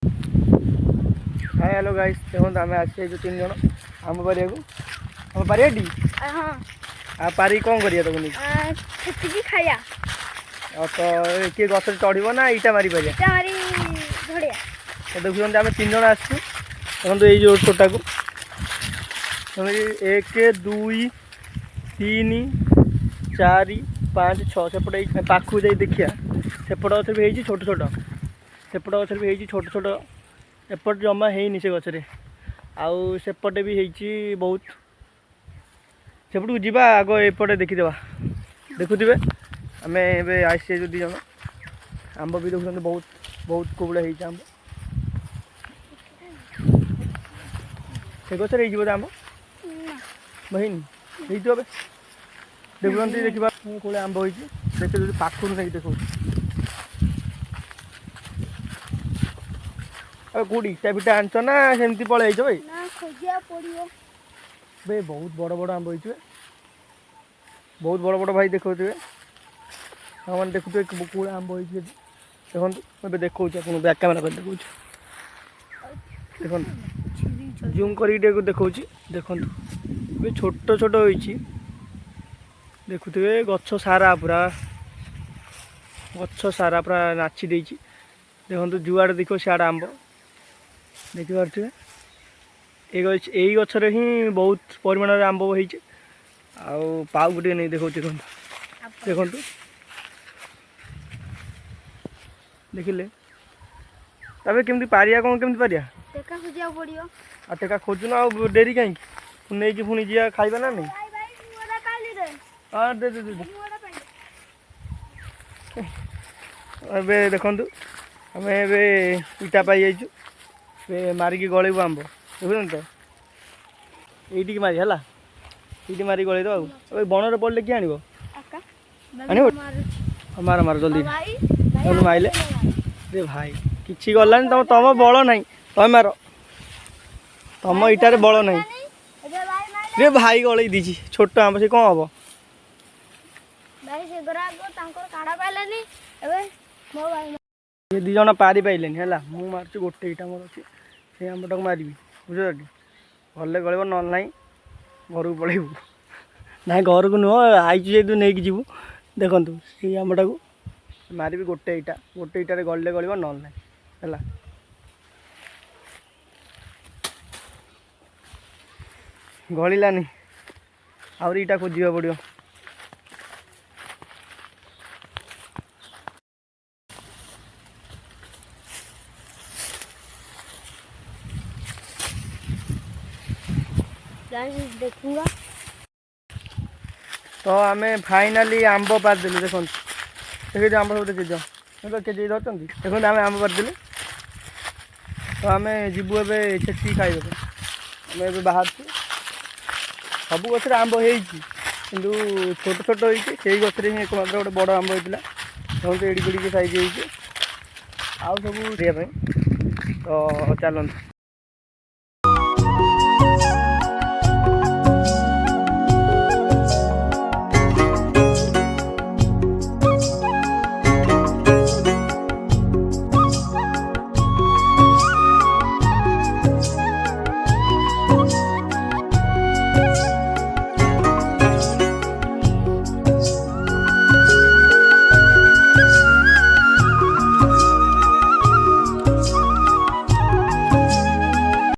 hi hello guys देखो आम आसे जो 3 जन आम पारिया आम पारियाटी आ पारी कौन करिया तक नहीं खाया तो किए गछ चढ़ ना इटा मारी पारिया देखुं आम 3 जन आसू देखो ये छोटा को 1 2 3 4 5 6 सेपटे पाखु जा देखिया सेपट गच भी छोट छोट सेपट गच भी छोट छोट एपट जमा है से गचरे आउ सेपटे भी है बहुत सेपट को जीवा आग एपटे देखीदे देखुवे आम ए आसे जो 2 जन आंब भी देखते बहुत बहुत कोबड़ा है आंब से गचर आंब बहन देखुं देखा कोले आंब हो देखते पाखु नहीं देखो कौटी इटा फिटा आनच ना सेमती पलैच भाई भाई बहुत बड़ बड़ आंब हो बहुत बड़ बड़ भाई देखो मैंने देखुए कौन आंब हो देखो मैं देखा आपको बैक कैमेरा कर देखा देखो जूम कर देखा देखो छोट छोट हो देखुए गछ सारा पूरा नाची देती देखो जुआड़े देखो सियाड़े आंब देखिपे यही गचर ही बहुत परिमाण आंब हो पाऊ गोटे नहीं देखो देखो देखिले तबे केमती पारिया कौन केमती पारिया टेका खोजुन आ डेरी कहीं नहीं पुणी जी खाइबा ना नहीं हाँ दे दे दे ए देखु आम इटा पाई जाइचु मारिकी गलैबू आंब देखुन तो ये मारी है ये मारिक गलैद बन पड़े किए आण मार मार जल्दी माइले रे भाई किसी गलानी तुम बल ना तुम मार तुम इटार बल ना रे भाई गलई दी छोट आंब से कौन हम ये 2 जन पारि पाइले है मु मार्च गोटे इटा मोर अच्छे से आंबटा को मारि बुझे भले गलब ना ना घर को पलैबू ना घर को नुह आई नहीं जीवु देखु से आंबटा को मारि गोटे इटार गले गलब ना ना है गलानी आउरी इटा खोजा पड़ो देखूंगा तो आम फाइनाली आंब पारिदेलु देखो देखिए आंब सब देखिए केजी धरते देखो आम आंब पारिदेलु तो आम जीवु ए चेकी खाइबे आम ए बाहर सब गचर आंब हो छोट छोट हो गचर ही एकमात्र गोटे बड़ आंब होता देखो एड़ी बड़ी साइज हो सब तो चलते